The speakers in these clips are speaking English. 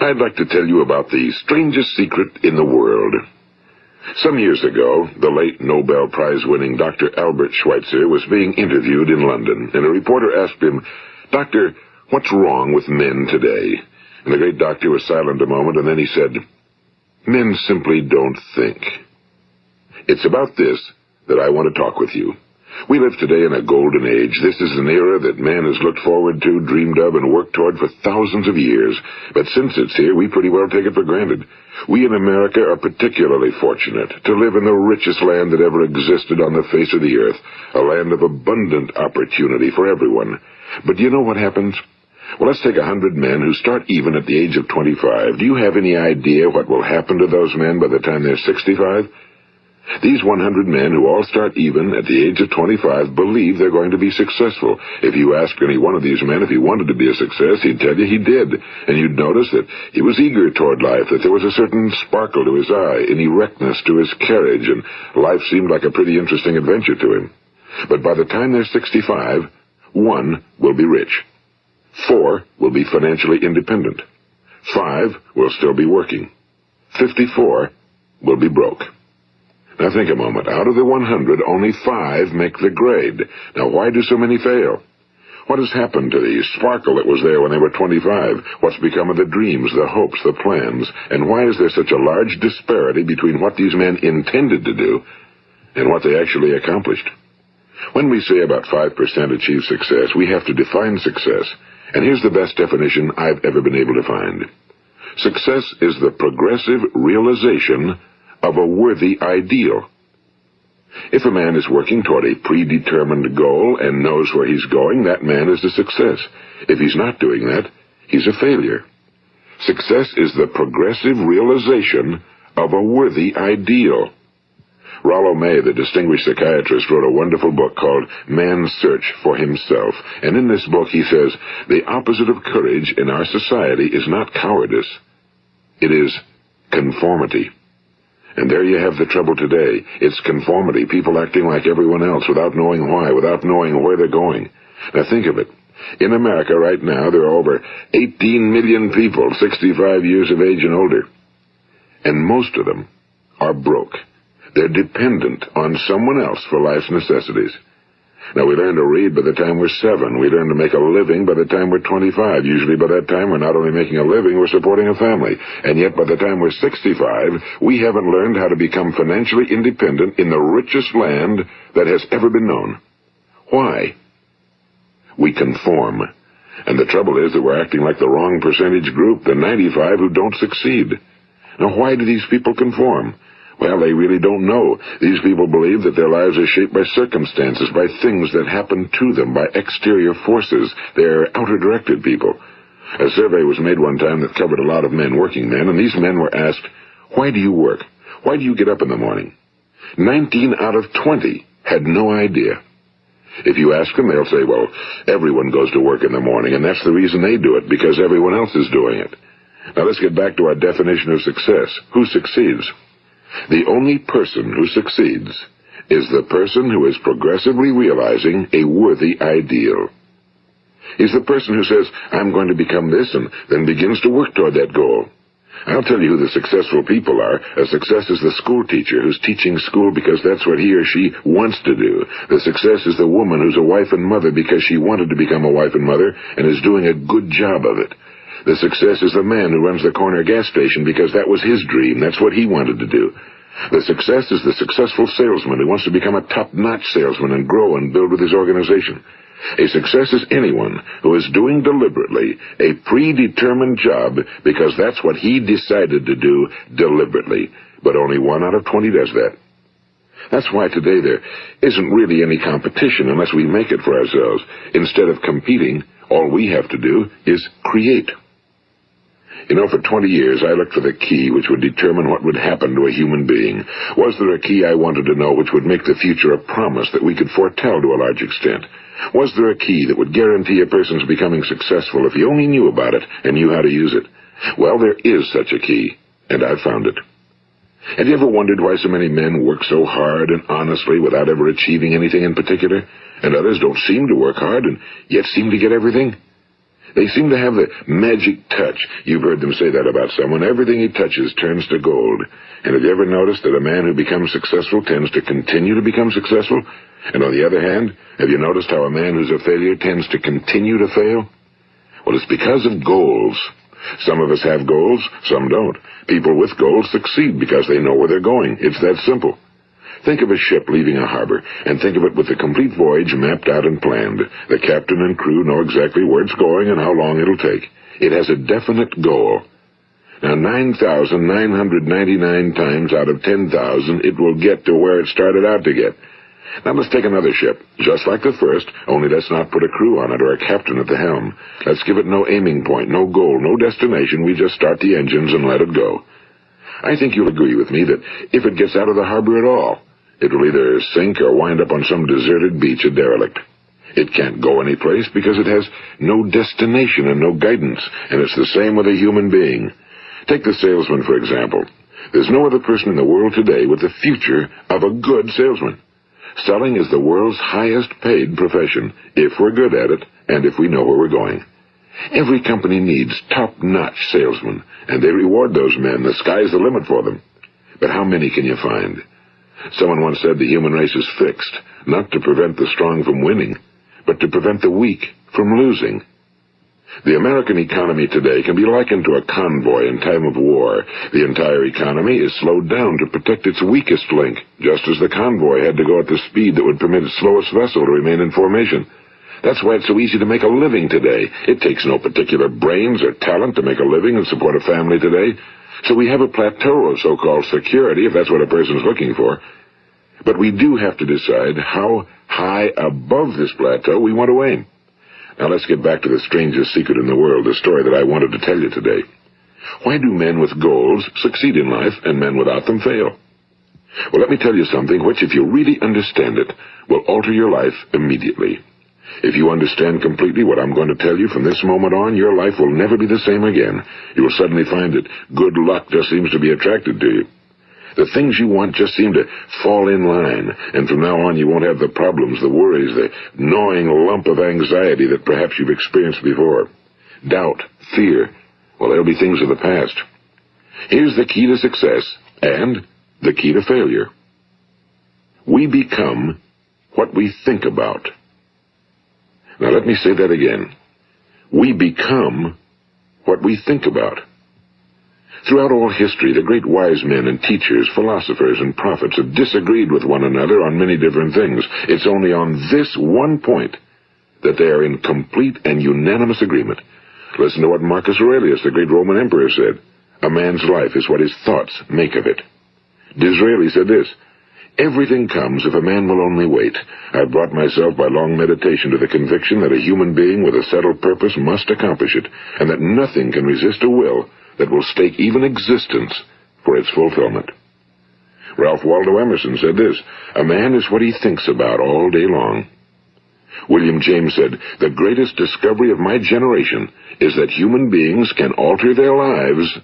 I'd like to tell you about the strangest secret in the world. Some years ago, the late Nobel Prize-winning Dr. Albert Schweitzer was being interviewed in London, and a reporter asked him, "Doctor, what's wrong with men today?" And the great doctor was silent a moment, and then he said, "Men simply don't think." It's about this that I want to talk with you. We live today in a golden age. This is an era that man has looked forward to, dreamed of, and worked toward for thousands of years. But since it's here, we pretty well take it for granted. We in America are particularly fortunate to live in the richest land that ever existed on the face of the earth, a land of abundant opportunity for everyone. But do you know what happens? Well, let's take 100 men who start even at the age of 25. Do you have any idea what will happen to those men by the time they're 65? These 100 men who all start even at the age of 25 believe they're going to be successful. If you ask any one of these men if he wanted to be a success, he'd tell you he did. And you'd notice that he was eager toward life, that there was a certain sparkle to his eye, an erectness to his carriage, and life seemed like a pretty interesting adventure to him. But by the time they're 65, 1 will be rich. 4 will be financially independent. 5 will still be working. 54 will be broke. Now think a moment. Out of the 100, only 5 make the grade. Now why do so many fail? What has happened to the sparkle that was there when they were 25? What's become of the dreams, the hopes, the plans? And why is there such a large disparity between what these men intended to do and what they actually accomplished? When we say about 5% achieve success, we have to define success. And here's the best definition I've ever been able to find. Success is the progressive realization of a worthy ideal. If a man is working toward a predetermined goal and knows where he's going, that man is a success. If he's not doing that, he's a failure. Success is the progressive realization of a worthy ideal. Rollo May, the distinguished psychiatrist, wrote a wonderful book called Man's Search for Himself. And in this book he says, the opposite of courage in our society is not cowardice. It is conformity. And there you have the trouble today. It's conformity, people acting like everyone else without knowing why, without knowing where they're going. Now think of it. In America right now, there are over 18 million people 65 years of age and older. And most of them are broke. They're dependent on someone else for life's necessities. Now, we learn to read by the time we're 7. We learn to make a living by the time we're 25. Usually by that time, we're not only making a living, we're supporting a family. And yet, by the time we're 65, we haven't learned how to become financially independent in the richest land that has ever been known. Why? We conform. And the trouble is that we're acting like the wrong percentage group, the 95 who don't succeed. Now, why do these people conform? Well, they really don't know. These people believe that their lives are shaped by circumstances, by things that happen to them, by exterior forces. They're outer-directed people. A survey was made one time that covered a lot of men, working men, and these men were asked, "Why do you work? Why do you get up in the morning?" 19 out of 20 had no idea. If you ask them, they'll say, well, everyone goes to work in the morning, and that's the reason they do it, because everyone else is doing it. Now let's get back to our definition of success. Who succeeds? The only person who succeeds is the person who is progressively realizing a worthy ideal. He's the person who says, I'm going to become this, and then begins to work toward that goal. I'll tell you who the successful people are. A success is the school teacher who's teaching school because that's what he or she wants to do. The success is the woman who's a wife and mother because she wanted to become a wife and mother and is doing a good job of it. The success is the man who runs the corner gas station because that was his dream. That's what he wanted to do. The success is the successful salesman who wants to become a top-notch salesman and grow and build with his organization. A success is anyone who is doing deliberately a predetermined job because that's what he decided to do deliberately. But only 1 out of 20 does that. That's why today there isn't really any competition unless we make it for ourselves. Instead of competing, all we have to do is create. You know, for 20 years, I looked for the key which would determine what would happen to a human being. Was there a key I wanted to know which would make the future a promise that we could foretell to a large extent? Was there a key that would guarantee a person's becoming successful if he only knew about it and knew how to use it? Well, there is such a key, and I've found it. Have you ever wondered why so many men work so hard and honestly without ever achieving anything in particular, and others don't seem to work hard and yet seem to get everything? They seem to have the magic touch. You've heard them say that about someone. Everything he touches turns to gold. And have you ever noticed that a man who becomes successful tends to continue to become successful? And on the other hand, have you noticed how a man who's a failure tends to continue to fail? Well, it's because of goals. Some of us have goals, some don't. People with goals succeed because they know where they're going. It's that simple. Think of a ship leaving a harbor, and think of it with the complete voyage mapped out and planned. The captain and crew know exactly where it's going and how long it'll take. It has a definite goal. Now, 9,999 times out of 10,000, it will get to where it started out to get. Now, let's take another ship, just like the first, only let's not put a crew on it or a captain at the helm. Let's give it no aiming point, no goal, no destination. We just start the engines and let it go. I think you'll agree with me that if it gets out of the harbor at all, it will either sink or wind up on some deserted beach, a derelict. It can't go anyplace because it has no destination and no guidance, and it's the same with a human being. Take the salesman, for example. There's no other person in the world today with the future of a good salesman. Selling is the world's highest paid profession, if we're good at it and if we know where we're going. Every company needs top-notch salesmen, and they reward those men. The sky's the limit for them. But how many can you find? Someone once said the human race is fixed, not to prevent the strong from winning, but to prevent the weak from losing. The American economy today can be likened to a convoy in time of war. The entire economy is slowed down to protect its weakest link, just as the convoy had to go at the speed that would permit its slowest vessel to remain in formation. That's why it's so easy to make a living today. It takes no particular brains or talent to make a living and support a family today. So we have a plateau of so-called security, if that's what a person's looking for. But we do have to decide how high above this plateau we want to aim. Now let's get back to the strangest secret in the world, the story that I wanted to tell you today. Why do men with goals succeed in life and men without them fail? Well, let me tell you something which, if you really understand it, will alter your life immediately. If you understand completely what I'm going to tell you from this moment on, your life will never be the same again. You will suddenly find that good luck just seems to be attracted to you. The things you want just seem to fall in line, and from now on you won't have the problems, the worries, the gnawing lump of anxiety that perhaps you've experienced before. Doubt, fear, well, they'll be things of the past. Here's the key to success and the key to failure. We become what we think about. Now let me say that again. We become what we think about. Throughout all history, the great wise men and teachers, philosophers and prophets have disagreed with one another on many different things. It's only on this one point that they are in complete and unanimous agreement. Listen to what Marcus Aurelius, the great Roman emperor, said. A man's life is what his thoughts make of it. Disraeli said this. Everything comes if a man will only wait. I brought myself by long meditation to the conviction that a human being with a settled purpose must accomplish it, and that nothing can resist a will that will stake even existence for its fulfillment. Ralph Waldo Emerson said this, a man is what he thinks about all day long. William James said, the greatest discovery of my generation is that human beings can alter their lives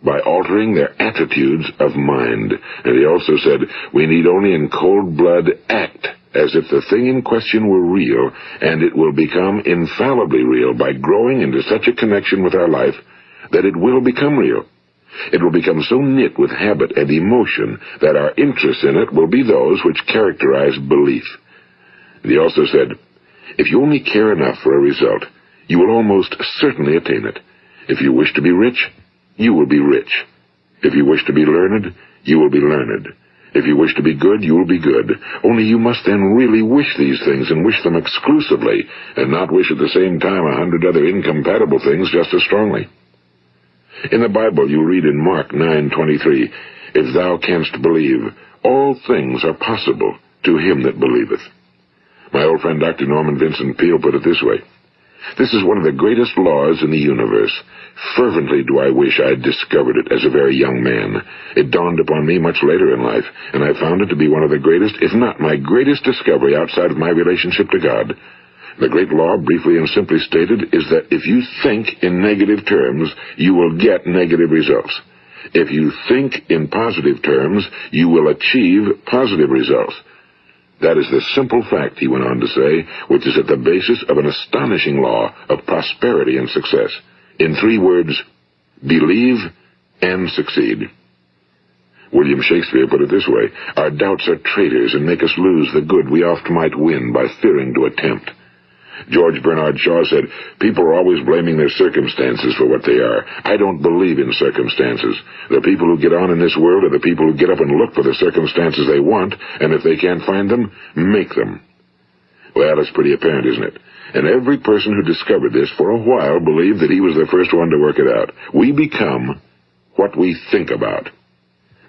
by altering their attitudes of mind. And he also said, we need only in cold blood act as if the thing in question were real, and it will become infallibly real by growing into such a connection with our life that it will become real. It will become so knit with habit and emotion that our interest in it will be those which characterize belief. And he also said, if you only care enough for a result, you will almost certainly attain it. If you wish to be rich, you will be rich. If you wish to be learned, you will be learned. If you wish to be good, you will be good. Only you must then really wish these things and wish them exclusively, and not wish at the same time 100 other incompatible things just as strongly. In the Bible you read in Mark 9:23, if thou canst believe, all things are possible to him that believeth. My old friend Dr. Norman Vincent Peale put it this way, this is one of the greatest laws in the universe. Fervently do I wish I had discovered it as a very young man. It dawned upon me much later in life, and I found it to be one of the greatest, if not my greatest discovery outside of my relationship to God. The great law, briefly and simply stated, is that if you think in negative terms, you will get negative results. If you think in positive terms, you will achieve positive results. That is the simple fact, he went on to say, which is at the basis of an astonishing law of prosperity and success. In 3 words, believe and succeed. William Shakespeare put it this way: our doubts are traitors and make us lose the good we oft might win by fearing to attempt. George Bernard Shaw said, people are always blaming their circumstances for what they are. I don't believe in circumstances. The people who get on in this world are the people who get up and look for the circumstances they want, and if they can't find them, make them. Well, it's pretty apparent, isn't it? And every person who discovered this for a while believed that he was the first one to work it out. We become what we think about.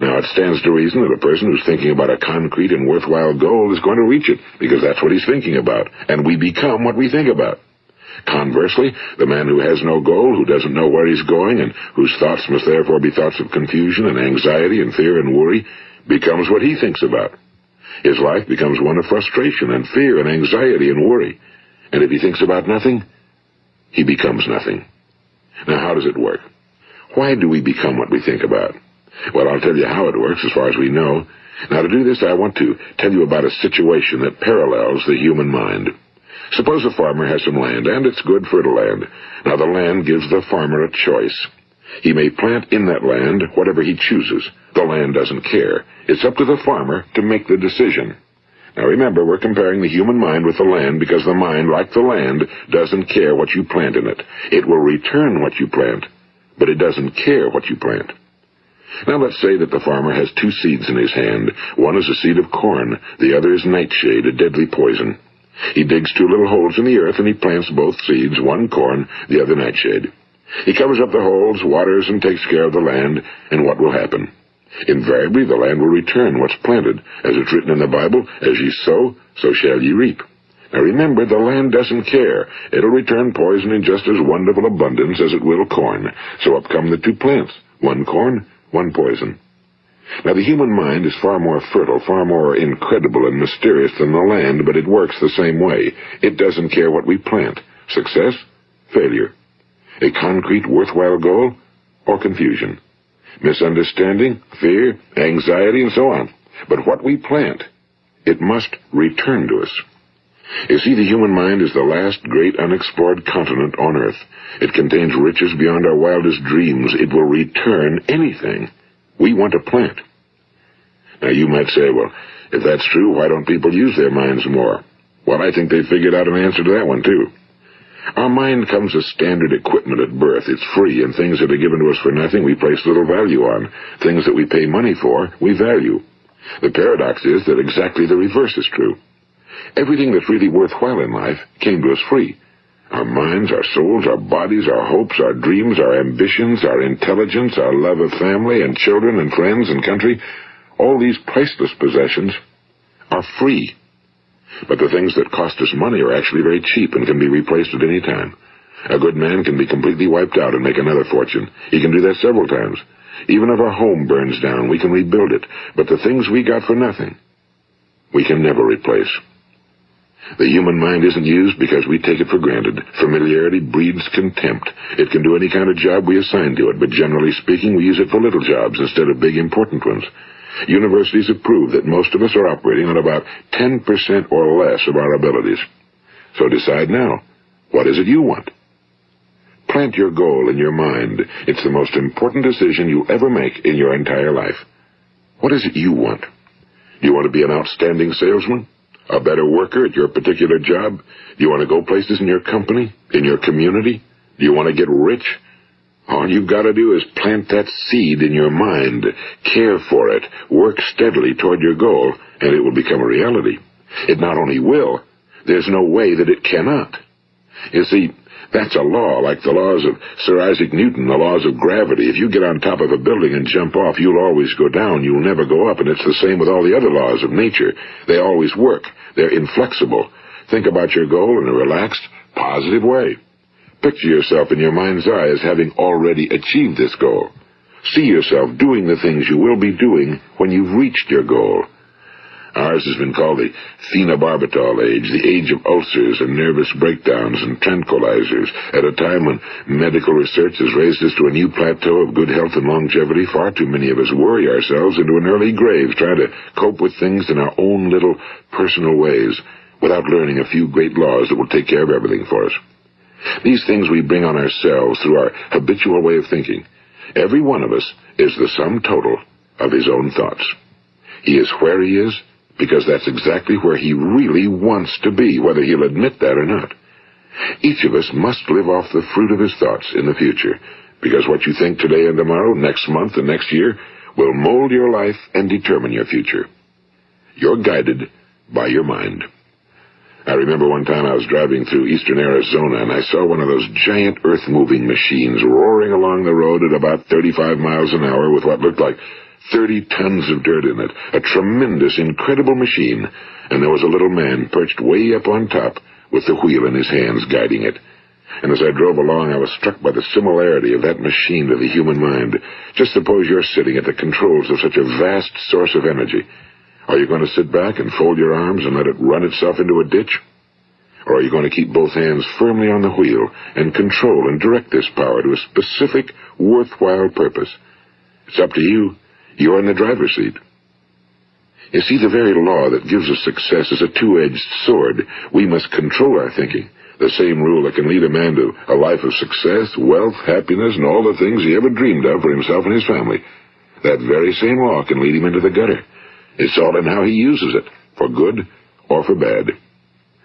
Now, it stands to reason that a person who's thinking about a concrete and worthwhile goal is going to reach it, because that's what he's thinking about, and we become what we think about. Conversely, the man who has no goal, who doesn't know where he's going, and whose thoughts must therefore be thoughts of confusion and anxiety and fear and worry, becomes what he thinks about. His life becomes one of frustration and fear and anxiety and worry. And if he thinks about nothing, he becomes nothing. Now, how does it work? Why do we become what we think about? Well, I'll tell you how it works as far as we know. Now, to do this, I want to tell you about a situation that parallels the human mind. Suppose a farmer has some land, and it's good, fertile land. Now, the land gives the farmer a choice. He may plant in that land whatever he chooses. The land doesn't care. It's up to the farmer to make the decision. Now, remember, we're comparing the human mind with the land because the mind, like the land, doesn't care what you plant in it. It will return what you plant, but it doesn't care what you plant. Now, let's say that the farmer has 2 seeds in his hand. One is a seed of corn. The other is nightshade, a deadly poison. He digs 2 little holes in the earth, and he plants both seeds, one corn, the other nightshade. He covers up the holes, waters, and takes care of the land, and what will happen? Invariably, the land will return what's planted. As it's written in the Bible, as ye sow, so shall ye reap. Now remember, the land doesn't care. It'll return poison in just as wonderful abundance as it will corn. So up come the 2 plants, one corn, one poison. Now, the human mind is far more fertile, far more incredible and mysterious than the land, but it works the same way. It doesn't care what we plant. Success, failure. A concrete, worthwhile goal, or confusion. Misunderstanding, fear, anxiety, and so on. But what we plant, it must return to us. You see, the human mind is the last great unexplored continent on Earth. It contains riches beyond our wildest dreams. It will return anything we want to plant. Now, you might say, well, if that's true, why don't people use their minds more? Well, I think they figured out an answer to that one, too. Our mind comes as standard equipment at birth. It's free, and things that are given to us for nothing we place little value on. Things that we pay money for, we value. The paradox is that exactly the reverse is true. Everything that's really worthwhile in life came to us free. Our minds, our souls, our bodies, our hopes, our dreams, our ambitions, our intelligence, our love of family and children and friends and country, all these priceless possessions are free. But the things that cost us money are actually very cheap and can be replaced at any time. A good man can be completely wiped out and make another fortune. He can do that several times. Even if our home burns down, we can rebuild it. But the things we got for nothing, we can never replace. The human mind isn't used because we take it for granted. Familiarity breeds contempt. It can do any kind of job we assign to it, but generally speaking, we use it for little jobs instead of big, important ones. Universities have proved that most of us are operating on about 10% or less of our abilities. So decide now, what is it you want? Plant your goal in your mind. It's the most important decision you'll ever make in your entire life. What is it you want? Do you want to be an outstanding salesman? A better worker at your particular job? Do you want to go places in your company? In your community? Do you want to get rich? All you've got to do is plant that seed in your mind, care for it, work steadily toward your goal, and it will become a reality. It not only will, there's no way that it cannot. You see, that's a law, like the laws of Sir Isaac Newton, the laws of gravity. If you get on top of a building and jump off, you'll always go down. You'll never go up, and it's the same with all the other laws of nature. They always work. They're inflexible. Think about your goal in a relaxed, positive way. Picture yourself in your mind's eye as having already achieved this goal. See yourself doing the things you will be doing when you've reached your goal. Ours has been called the phenobarbital age, the age of ulcers and nervous breakdowns and tranquilizers. At a time when medical research has raised us to a new plateau of good health and longevity, far too many of us worry ourselves into an early grave trying to cope with things in our own little personal ways without learning a few great laws that will take care of everything for us. These things we bring on ourselves through our habitual way of thinking. Every one of us is the sum total of his own thoughts. He is where he is because that's exactly where he really wants to be, whether he'll admit that or not. Each of us must live off the fruit of his thoughts in the future, because what you think today and tomorrow, next month and next year, will mold your life and determine your future. You're guided by your mind. I remember one time I was driving through eastern Arizona, and I saw one of those giant earth-moving machines roaring along the road at about 35 miles an hour with what looked like 30 tons of dirt in it. A tremendous, incredible machine, and there was a little man perched way up on top with the wheel in his hands guiding it. And as I drove along, I was struck by the similarity of that machine to the human mind. Just suppose you're sitting at the controls of such a vast source of energy. Are you going to sit back and fold your arms and let it run itself into a ditch? Or are you going to keep both hands firmly on the wheel and control and direct this power to a specific, worthwhile purpose? It's up to you. You're in the driver's seat. You see, the very law that gives us success is a two-edged sword. We must control our thinking. The same rule that can lead a man to a life of success, wealth, happiness, and all the things he ever dreamed of for himself and his family. That very same law can lead him into the gutter. It's all in how he uses it, for good or for bad.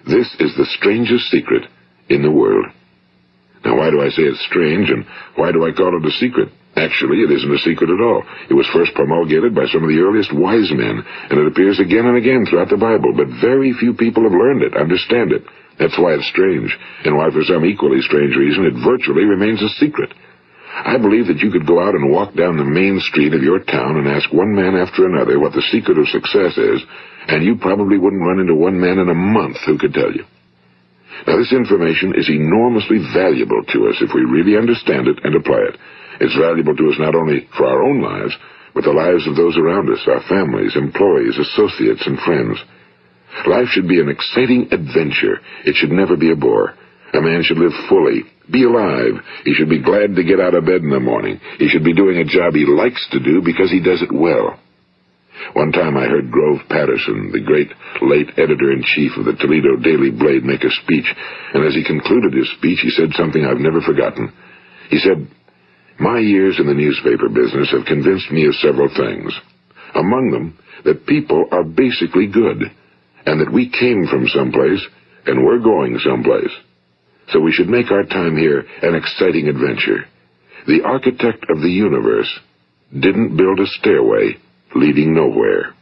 This is the strangest secret in the world. Now, why do I say it's strange, and why do I call it a secret? Actually, it isn't a secret at all. It was first promulgated by some of the earliest wise men, and it appears again and again throughout the Bible, but very few people have learned it, understand it. That's why it's strange, and why for some equally strange reason it virtually remains a secret. I believe that you could go out and walk down the main street of your town and ask one man after another what the secret of success is, and you probably wouldn't run into one man in a month who could tell you. Now, this information is enormously valuable to us if we really understand it and apply it. It's valuable to us not only for our own lives, but the lives of those around us, our families, employees, associates, and friends. Life should be an exciting adventure. It should never be a bore. A man should live fully, be alive. He should be glad to get out of bed in the morning. He should be doing a job he likes to do because he does it well. One time I heard Grove Patterson, the great late editor-in-chief of the Toledo Daily Blade, make a speech, and as he concluded his speech, he said something I've never forgotten. He said, "My years in the newspaper business have convinced me of several things. Among them, that people are basically good, and that we came from someplace, and we're going someplace. So we should make our time here an exciting adventure. The architect of the universe didn't build a stairway leading nowhere."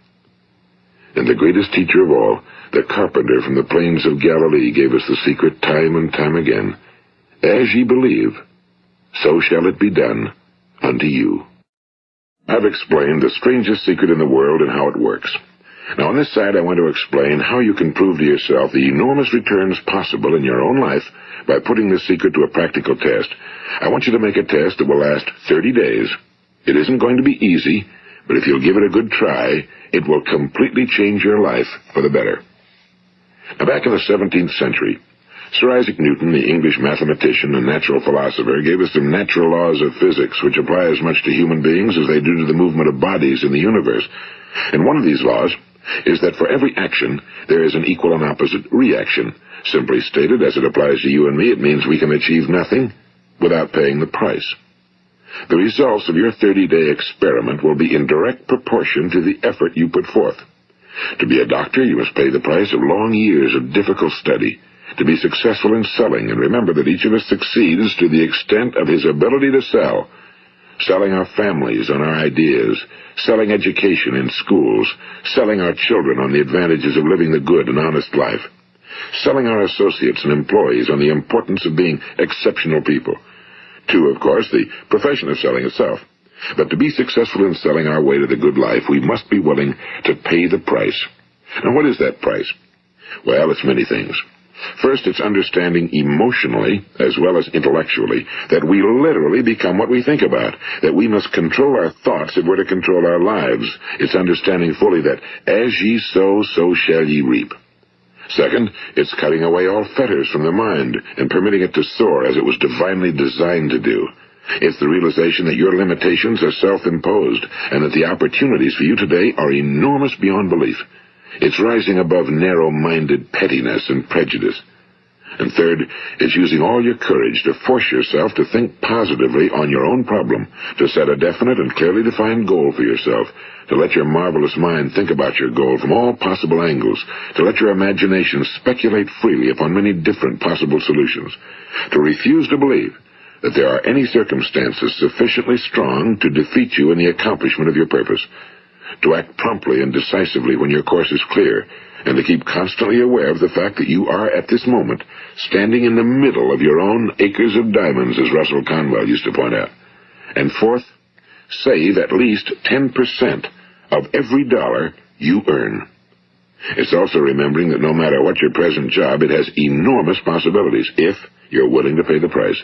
And the greatest teacher of all, the carpenter from the plains of Galilee, gave us the secret time and time again. As ye believe, so shall it be done unto you. I've explained the strangest secret in the world and how it works. Now, on this side, I want to explain how you can prove to yourself the enormous returns possible in your own life by putting this secret to a practical test. I want you to make a test that will last 30 days. It isn't going to be easy, but if you'll give it a good try, it will completely change your life for the better. Now, back in the 17th century, Sir Isaac Newton, the English mathematician and natural philosopher, gave us some natural laws of physics which apply as much to human beings as they do to the movement of bodies in the universe. And one of these laws is that for every action, there is an equal and opposite reaction. Simply stated, as it applies to you and me, it means we can achieve nothing without paying the price. The results of your 30-day experiment will be in direct proportion to the effort you put forth. To be a doctor, you must pay the price of long years of difficult study. To be successful in selling, and remember that each of us succeeds to the extent of his ability to sell. Selling our families on our ideas, selling education in schools, selling our children on the advantages of living the good and honest life, selling our associates and employees on the importance of being exceptional people. To, of course, the profession of selling itself. But to be successful in selling our way to the good life, we must be willing to pay the price. Now, what is that price? Well, it's many things. First, it's understanding emotionally, as well as intellectually, that we literally become what we think about, that we must control our thoughts if we're to control our lives. It's understanding fully that as ye sow, so shall ye reap. Second, it's cutting away all fetters from the mind and permitting it to soar as it was divinely designed to do. It's the realization that your limitations are self-imposed and that the opportunities for you today are enormous beyond belief. It's rising above narrow-minded pettiness and prejudice. And third, it's using all your courage to force yourself to think positively on your own problem, to set a definite and clearly defined goal for yourself, to let your marvelous mind think about your goal from all possible angles, to let your imagination speculate freely upon many different possible solutions, to refuse to believe that there are any circumstances sufficiently strong to defeat you in the accomplishment of your purpose, to act promptly and decisively when your course is clear, and to keep constantly aware of the fact that you are, at this moment, standing in the middle of your own acres of diamonds, as Russell Conwell used to point out. And fourth, save at least 10% of every dollar you earn. It's also remembering that no matter what your present job, it has enormous possibilities, if you're willing to pay the price.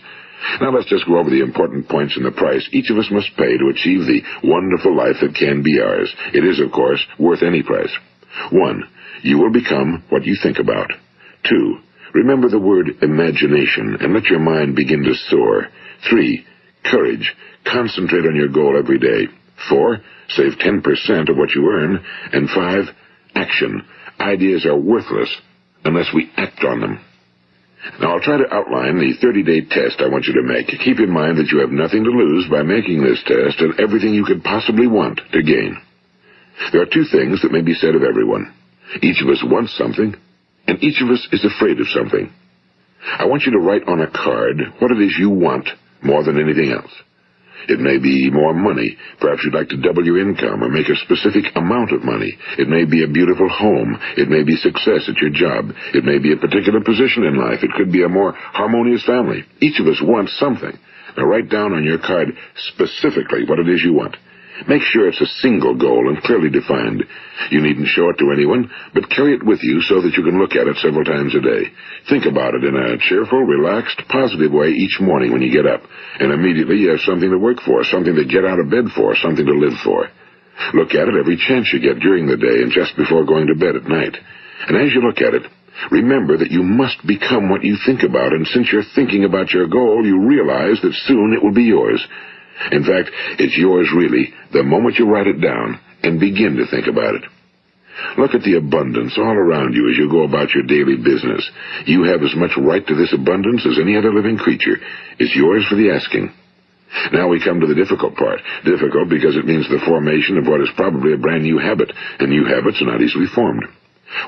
Now let's just go over the important points in the price each of us must pay to achieve the wonderful life that can be ours. It is, of course, worth any price. 1. You will become what you think about. 2. Remember the word imagination and let your mind begin to soar. 3. Courage. Concentrate on your goal every day. 4. Save 10% of what you earn. And 5. Action. Ideas are worthless unless we act on them. Now, I'll try to outline the 30-day test I want you to make. Keep in mind that you have nothing to lose by making this test and everything you could possibly want to gain. There are two things that may be said of everyone. Each of us wants something, and each of us is afraid of something. I want you to write on a card what it is you want more than anything else. It may be more money. Perhaps you'd like to double your income or make a specific amount of money. It may be a beautiful home. It may be success at your job. It may be a particular position in life. It could be a more harmonious family. Each of us wants something. Now write down on your card specifically what it is you want. Make sure it's a single goal and clearly defined. You needn't show it to anyone, but carry it with you so that you can look at it several times a day. Think about it in a cheerful, relaxed, positive way each morning when you get up, and immediately you have something to work for, something to get out of bed for, something to live for. Look at it every chance you get during the day and just before going to bed at night. And as you look at it, remember that you must become what you think about, and since you're thinking about your goal, you realize that soon it will be yours. In fact, it's yours really the moment you write it down and begin to think about it. Look at the abundance all around you as you go about your daily business. You have as much right to this abundance as any other living creature. It's yours for the asking. Now we come to the difficult part. Difficult because it means the formation of what is probably a brand new habit, and new habits are not easily formed.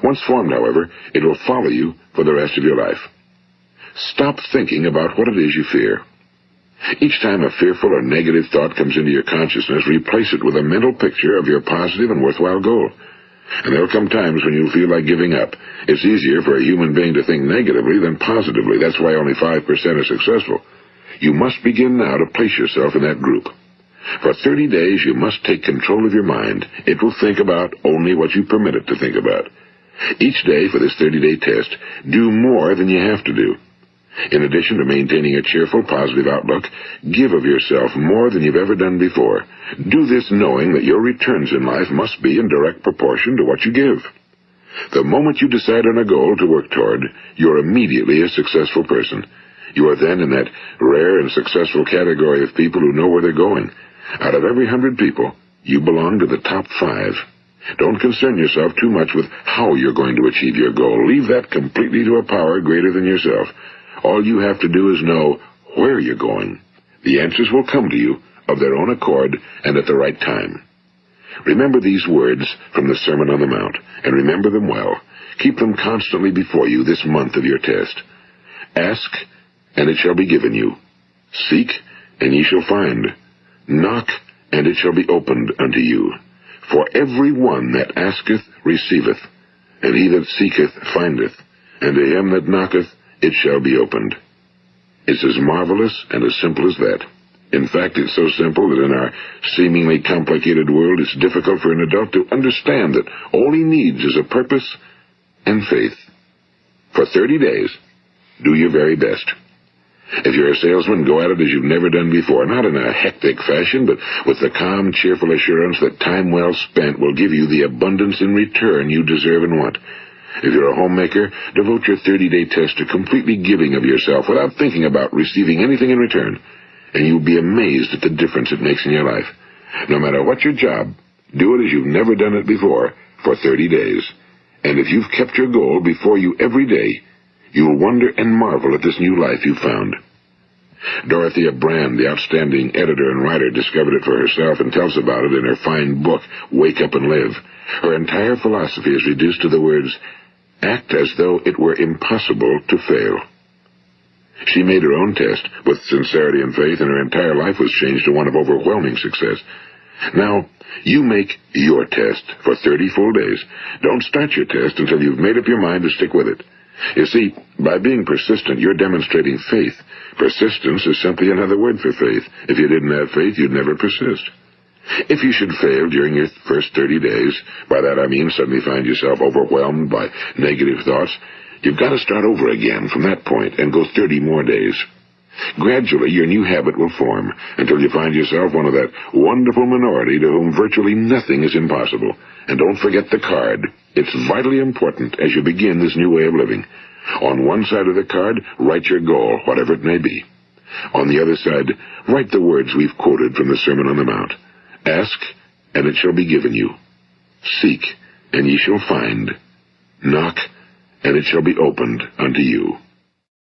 Once formed, however, it will follow you for the rest of your life. Stop thinking about what it is you fear. Each time a fearful or negative thought comes into your consciousness, replace it with a mental picture of your positive and worthwhile goal. And there'll come times when you'll feel like giving up. It's easier for a human being to think negatively than positively. That's why only 5% are successful. You must begin now to place yourself in that group. For 30 days, you must take control of your mind. It will think about only what you permit it to think about. Each day for this 30-day test, do more than you have to do. In addition to maintaining a cheerful, positive outlook, give of yourself more than you've ever done before. Do this knowing that your returns in life must be in direct proportion to what you give. The moment you decide on a goal to work toward, you're immediately a successful person. You are then in that rare and successful category of people who know where they're going. Out of every 100 people, you belong to the top 5. Don't concern yourself too much with how you're going to achieve your goal. Leave that completely to a power greater than yourself. All you have to do is know where you're going. The answers will come to you of their own accord and at the right time. Remember these words from the Sermon on the Mount, and remember them well. Keep them constantly before you this month of your test. Ask, and it shall be given you. Seek, and ye shall find. Knock, and it shall be opened unto you. For every one that asketh receiveth, and he that seeketh findeth, and to him that knocketh it shall be opened. It's as marvelous and as simple as that. In fact, it's so simple that in our seemingly complicated world, it's difficult for an adult to understand that all he needs is a purpose and faith. For 30 days, do your very best. If you're a salesman, go at it as you've never done before, not in a hectic fashion, but with the calm, cheerful assurance that time well spent will give you the abundance in return you deserve and want. If you're a homemaker, devote your 30-day test to completely giving of yourself without thinking about receiving anything in return, and you'll be amazed at the difference it makes in your life. No matter what your job, do it as you've never done it before for 30 days. And if you've kept your goal before you every day, you'll wonder and marvel at this new life you've found. Dorothea Brand, the outstanding editor and writer, discovered it for herself and tells about it in her fine book, Wake Up and Live. Her entire philosophy is reduced to the words, act as though it were impossible to fail. She made her own test with sincerity and faith, and her entire life was changed to one of overwhelming success. Now, you make your test for 30 full days. Don't start your test until you've made up your mind to stick with it. You see, by being persistent, you're demonstrating faith. Persistence is simply another word for faith. If you didn't have faith, you'd never persist. If you should fail during your first 30 days, by that I mean suddenly find yourself overwhelmed by negative thoughts, you've got to start over again from that point and go 30 more days. Gradually, your new habit will form until you find yourself one of that wonderful minority to whom virtually nothing is impossible. And don't forget the card. It's vitally important as you begin this new way of living. On one side of the card, write your goal, whatever it may be. On the other side, write the words we've quoted from the Sermon on the Mount. Ask, and it shall be given you. Seek, and ye shall find. Knock, and it shall be opened unto you.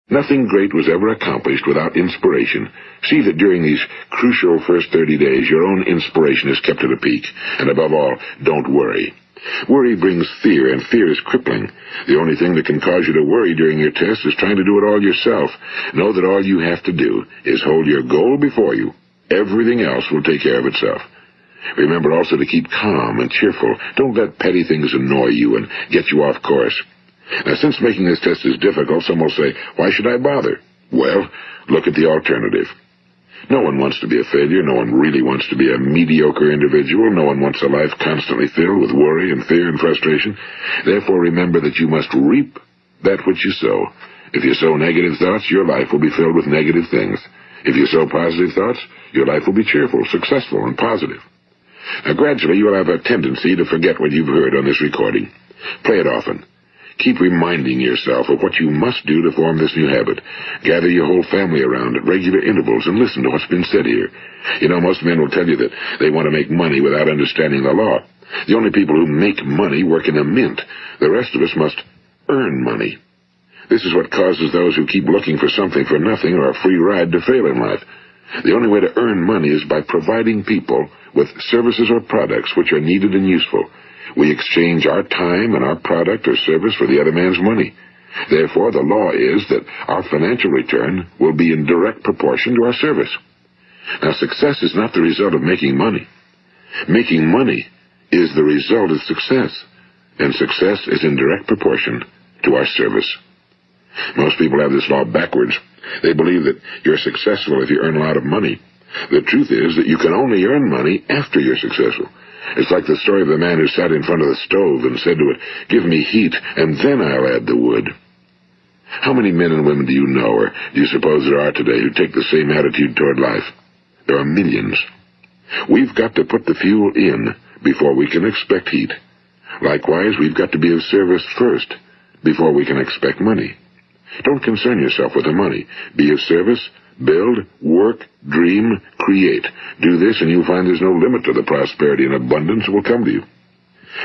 Nothing great was ever accomplished without inspiration. See that during these crucial first 30 days, your own inspiration is kept at a peak. And above all, don't worry. Worry brings fear, and fear is crippling. The only thing that can cause you to worry during your test is trying to do it all yourself. Know that all you have to do is hold your goal before you. Everything else will take care of itself. Remember also to keep calm and cheerful. Don't let petty things annoy you and get you off course. Now, since making this test is difficult, some will say, why should I bother? Well, look at the alternative. No one wants to be a failure. No one really wants to be a mediocre individual. No one wants a life constantly filled with worry and fear and frustration. Therefore, remember that you must reap that which you sow. If you sow negative thoughts, your life will be filled with negative things. If you sow positive thoughts, your life will be cheerful, successful, and positive. Now, gradually, you will have a tendency to forget what you've heard on this recording. Play it often. Keep reminding yourself of what you must do to form this new habit. Gather your whole family around at regular intervals and listen to what's been said here. You know, most men will tell you that they want to make money without understanding the law. The only people who make money work in a mint. The rest of us must earn money. This is what causes those who keep looking for something for nothing or a free ride to fail in life. The only way to earn money is by providing people with services or products which are needed and useful. We exchange our time and our product or service for the other man's money. Therefore, the law is that our financial return will be in direct proportion to our service. Now, success is not the result of making money. Making money is the result of success, and success is in direct proportion to our service. Most people have this law backwards. They believe that you're successful if you earn a lot of money. The truth is that you can only earn money after you're successful. It's like the story of the man who sat in front of the stove and said to it, "Give me heat, and then I'll add the wood." How many men and women do you know, or do you suppose there are today, who take the same attitude toward life? There are millions. We've got to put the fuel in before we can expect heat. Likewise, we've got to be of service first before we can expect money. Don't concern yourself with the money. Be of service. Build, work, dream, create. Do this, and you'll find there's no limit to the prosperity and abundance that will come to you.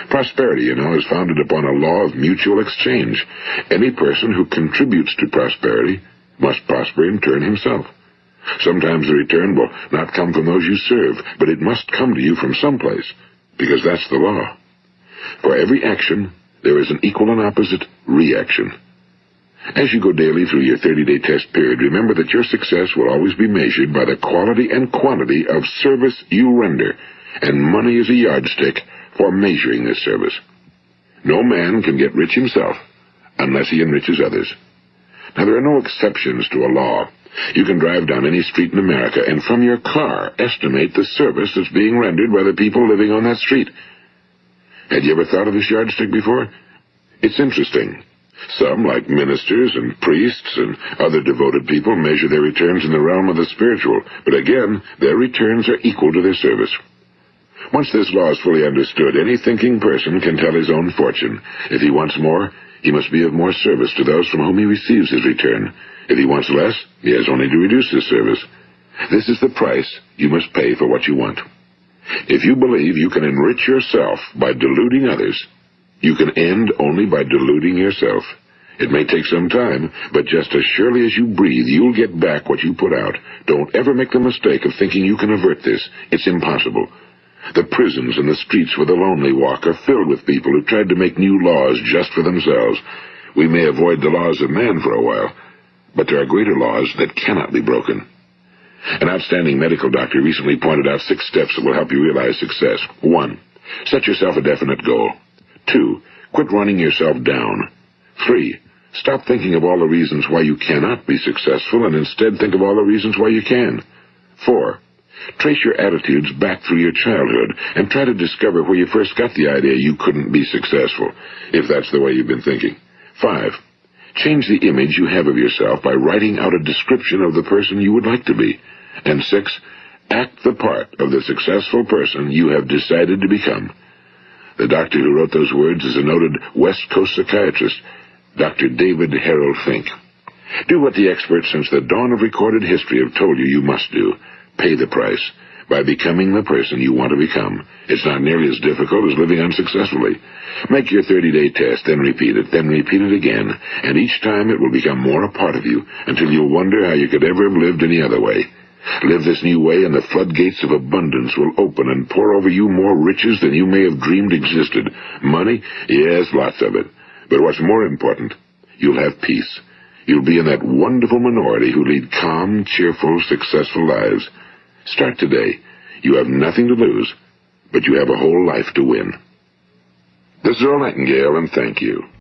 Prosperity, you know, is founded upon a law of mutual exchange. Any person who contributes to prosperity must prosper in turn himself. Sometimes the return will not come from those you serve, but it must come to you from someplace, because that's the law. For every action, there is an equal and opposite reaction. As you go daily through your 30-day test period, remember that your success will always be measured by the quality and quantity of service you render, and money is a yardstick for measuring this service. No man can get rich himself unless he enriches others. Now, there are no exceptions to a law. You can drive down any street in America and from your car estimate the service that's being rendered by the people living on that street. Had you ever thought of this yardstick before? It's interesting. Some, like ministers and priests and other devoted people, measure their returns in the realm of the spiritual, but again, their returns are equal to their service. Once this law is fully understood, any thinking person can tell his own fortune. If he wants more, he must be of more service to those from whom he receives his return. If he wants less, he has only to reduce his service. This is the price you must pay for what you want. If you believe you can enrich yourself by deluding others, you can end only by deluding yourself. It may take some time, but just as surely as you breathe, you'll get back what you put out. Don't ever make the mistake of thinking you can avert this. It's impossible. The prisons and the streets where the lonely walk are filled with people who tried to make new laws just for themselves. We may avoid the laws of man for a while, but there are greater laws that cannot be broken. An outstanding medical doctor recently pointed out 6 steps that will help you realize success. 1. Set yourself a definite goal. 2. Quit running yourself down. 3. Stop thinking of all the reasons why you cannot be successful and instead think of all the reasons why you can. 4. Trace your attitudes back through your childhood and try to discover where you first got the idea you couldn't be successful, if that's the way you've been thinking. 5. Change the image you have of yourself by writing out a description of the person you would like to be. And 6. Act the part of the successful person you have decided to become. The doctor who wrote those words is a noted West Coast psychiatrist, Dr. David Harold Fink. Do what the experts since the dawn of recorded history have told you you must do. Pay the price by becoming the person you want to become. It's not nearly as difficult as living unsuccessfully. Make your 30-day test, then repeat it again, and each time it will become more a part of you until you'll wonder how you could ever have lived any other way. Live this new way, and the floodgates of abundance will open and pour over you more riches than you may have dreamed existed. Money? Yes, lots of it. But what's more important, you'll have peace. You'll be in that wonderful minority who lead calm, cheerful, successful lives. Start today. You have nothing to lose, but you have a whole life to win. This is Earl Nightingale, and thank you.